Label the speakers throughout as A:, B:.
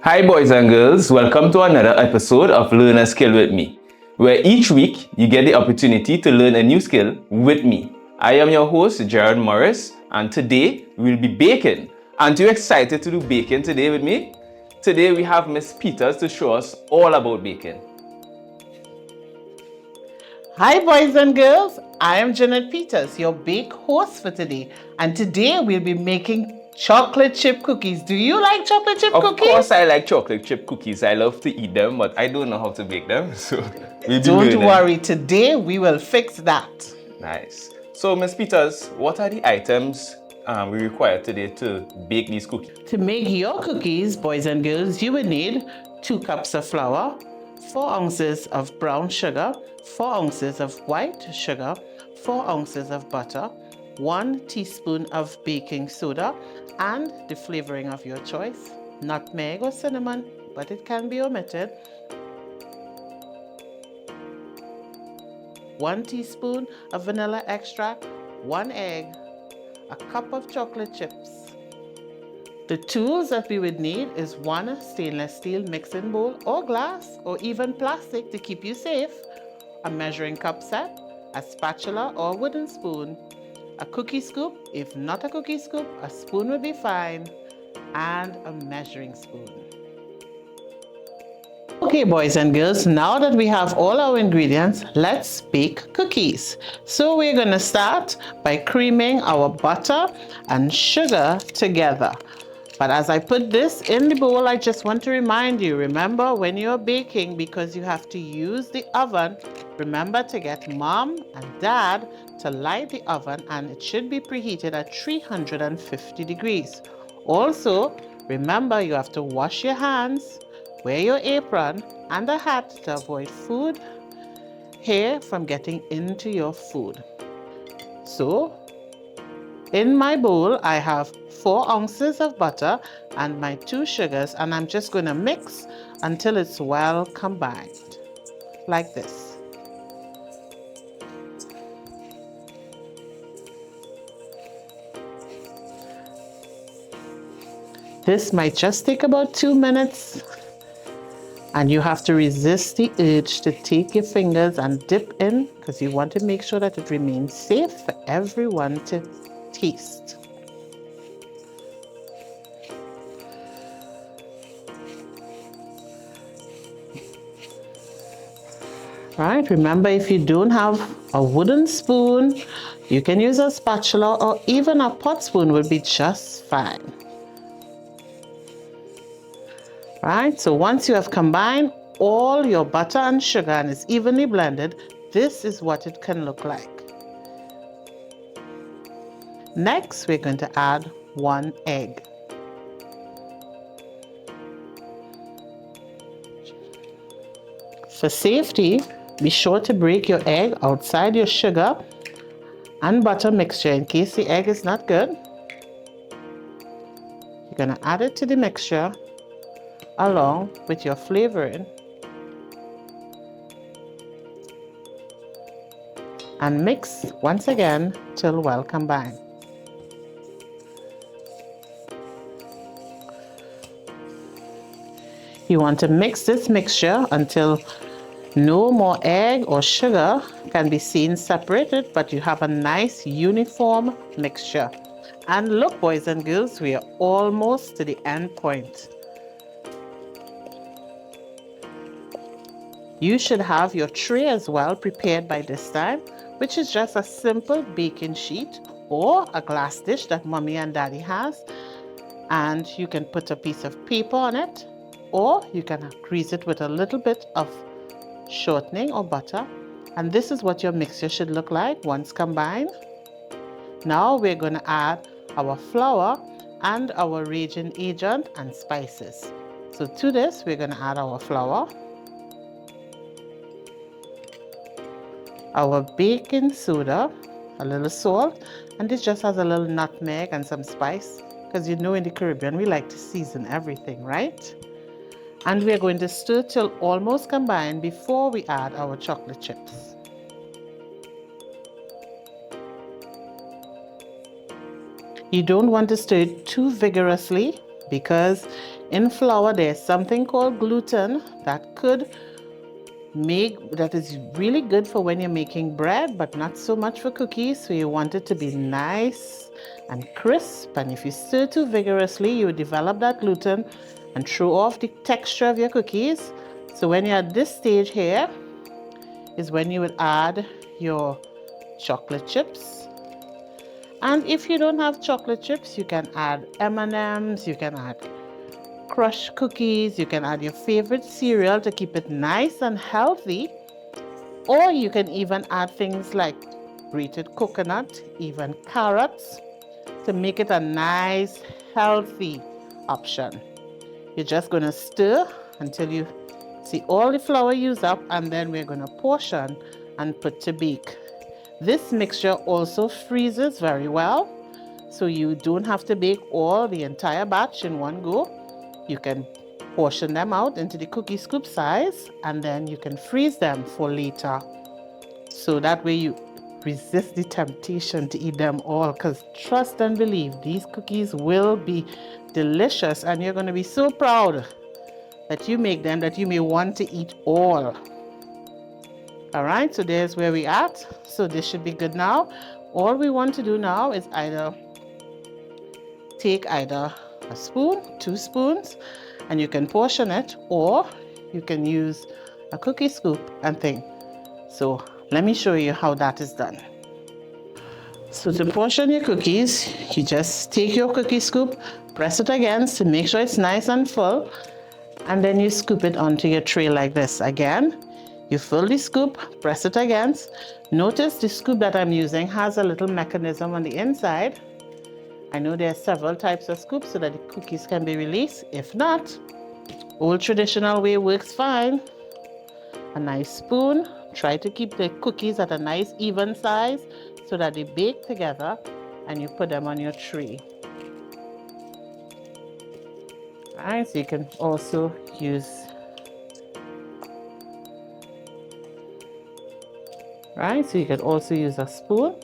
A: Hi boys and girls, welcome to another episode of Learn a Skill with me, where each week you get the opportunity to learn a new skill with me. I am your host Jared Morris, and today we'll be baking. Aren't you excited to do baking today with me? Today we have Miss Peters to show us all about baking.
B: Hi boys and girls, I am Jenett Peters, your bake host for today, and today we'll be making chocolate chip cookies. Do you like chocolate chip cookies?
A: Of course I like chocolate chip cookies. I love to eat them, but I don't know how to bake them, so we'll be
B: Don't
A: learning.
B: worry, today we will fix that.
A: Nice. So Miss Peters, what are the items we require today to bake these cookies?
B: To make your cookies, boys and girls, you will need 2 cups of flour, 4 ounces of brown sugar, 4 ounces of white sugar, 4 ounces of butter, 1 teaspoon of baking soda, and the flavoring of your choice, nutmeg or cinnamon, but it can be omitted, 1 teaspoon of vanilla extract, 1 egg, a cup of chocolate chips. The tools that we would need is 1 stainless steel mixing bowl or glass or even plastic to keep you safe, a measuring cup set, a spatula or wooden spoon, a cookie scoop, if not a cookie scoop, a spoon would be fine, and a measuring spoon. Okay boys and girls, now that we have all our ingredients, let's bake cookies. So we're going to start by creaming our butter and sugar together. But as I put this in the bowl, I just want to remind you, remember when you're baking, because you have to use the oven, remember to get mom and dad to light the oven, and it should be preheated at 350 degrees. Also, remember you have to wash your hands, wear your apron and a hat to avoid food, hair from getting into your food. So, in my bowl, I have 4 ounces of butter and my 2 sugars, and I'm just going to mix until it's well combined, like this. This might just take about 2 minutes, and you have to resist the urge to take your fingers and dip in, because you want to make sure that it remains safe for everyone to taste. Right, remember if you don't have a wooden spoon, you can use a spatula or even a pot spoon will be just fine. Right, so once you have combined all your butter and sugar and it's evenly blended, this is what it can look like. Next, we're going to add 1 egg. For safety, be sure to break your egg outside your sugar and butter mixture in case the egg is not good. You're going to add it to the mixture along with your flavoring and mix once again till well combined. You want to mix this mixture until no more egg or sugar can be seen separated, but you have a nice uniform mixture. And look, boys and girls, we are almost to the end point. You should have your tray as well prepared by this time, which is just a simple baking sheet or a glass dish that mommy and daddy has. And you can put a piece of paper on it, or you can grease it with a little bit of shortening or butter. And this is what your mixture should look like once combined. Now we're going to add our flour and our raging agent and spices. So to this, we're going to add our flour, our baking soda, a little salt, and this just has a little nutmeg and some spice, because you know in the Caribbean we like to season everything, right? And we are going to stir till almost combined before we add our chocolate chips. You don't want to stir it too vigorously because in flour there's something called gluten that is really good for when you're making bread, but not so much for cookies. So you want it to be nice and crisp, and if you stir too vigorously, you would develop that gluten and throw off the texture of your cookies. So when you're at this stage here is when you would add your chocolate chips. And if you don't have chocolate chips, you can add M&Ms, you can add crushed cookies, you can add your favorite cereal to keep it nice and healthy, or you can even add things like grated coconut, even carrots, to make it a nice, healthy option. You're just going to stir until you see all the flour used up, and then we're going to portion and put to bake. This mixture also freezes very well, so you don't have to bake the entire batch in one go. You can portion them out into the cookie scoop size, and then you can freeze them for later. So that way you resist the temptation to eat them all, because trust and believe, these cookies will be delicious, and you're going to be so proud that you make them that you may want to eat all. All right, so there's where we're at. So this should be good now. All we want to do now is take either a spoon, 2 spoons, and you can portion it, or you can use a cookie scoop and thing. So let me show you how that is done. So to portion your cookies, you just take your cookie scoop, press it against to make sure it's nice and full, and then you scoop it onto your tray like this. Again, you fill the scoop, press it against. Notice the scoop that I'm using has a little mechanism on the inside. I know there are several types of scoops so that the cookies can be released. If not, old traditional way works fine. A nice spoon. Try to keep the cookies at a nice even size so that they bake together, and you put them on your tray. All right, so you can also use a spoon.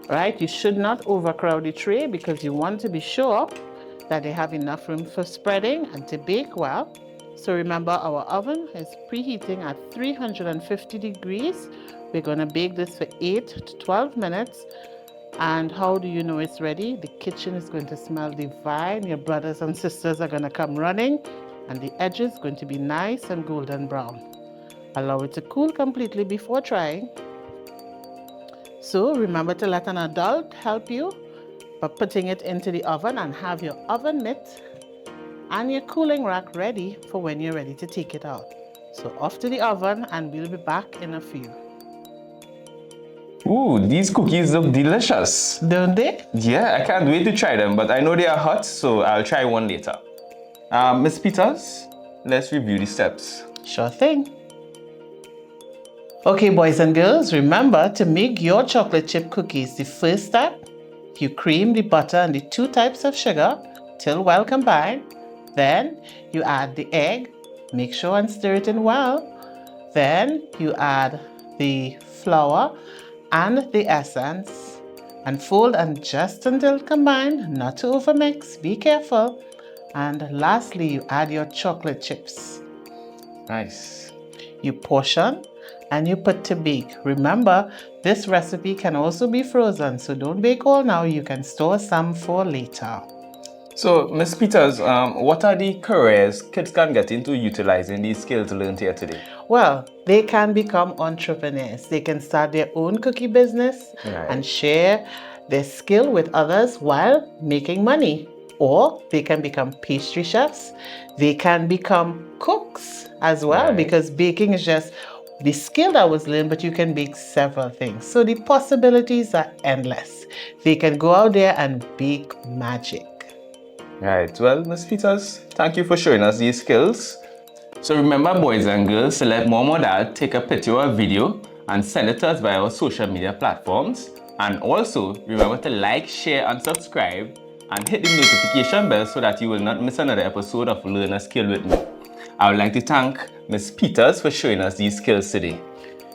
B: Right, you should not overcrowd the tray because you want to be sure that they have enough room for spreading and to bake well. So remember, our oven is preheating at 350 degrees. We're going to bake this for 8 to 12 minutes. And how do you know it's ready? The kitchen is going to smell divine. Your brothers and sisters are going to come running, and the edges are going to be nice and golden brown. Allow it to cool completely before trying. So remember to let an adult help you by putting it into the oven, and have your oven mitt and your cooling rack ready for when you're ready to take it out. So off to the oven, and we'll be back in a few.
A: Ooh, these cookies look delicious.
B: Don't they?
A: Yeah, I can't wait to try them, but I know they are hot, so I'll try one later. Ms. Peters, let's review the steps.
B: Sure thing. Okay, boys and girls, remember to make your chocolate chip cookies. The first step, you cream the butter and the 2 types of sugar till well combined. Then you add the egg, make sure and stir it in well. Then you add the flour and the essence, and fold and just until combined, not to overmix, be careful. And lastly, you add your chocolate chips.
A: Nice.
B: You portion and you put to bake. Remember, this recipe can also be frozen, so don't bake all now. You can store some for later.
A: So, Ms. Peters, what are the careers kids can get into utilizing these skills learned here today?
B: Well, they can become entrepreneurs. They can start their own cookie business and share their skill with others while making money. Or they can become pastry chefs. They can become cooks as well, because baking is just the skill that was learned, but you can bake several things. So the possibilities are endless. They can go out there and bake magic.
A: Right, well, Ms. Peters, thank you for showing us these skills. So remember, boys and girls, to let mom or dad take a picture or a video and send it to us via our social media platforms. And also, remember to like, share, and subscribe, and hit the notification bell so that you will not miss another episode of Learn a Skill with me. I would like to thank Ms. Peters for showing us these skills today.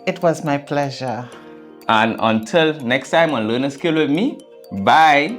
B: It was my pleasure.
A: And until next time on Learn a Skill with me, bye!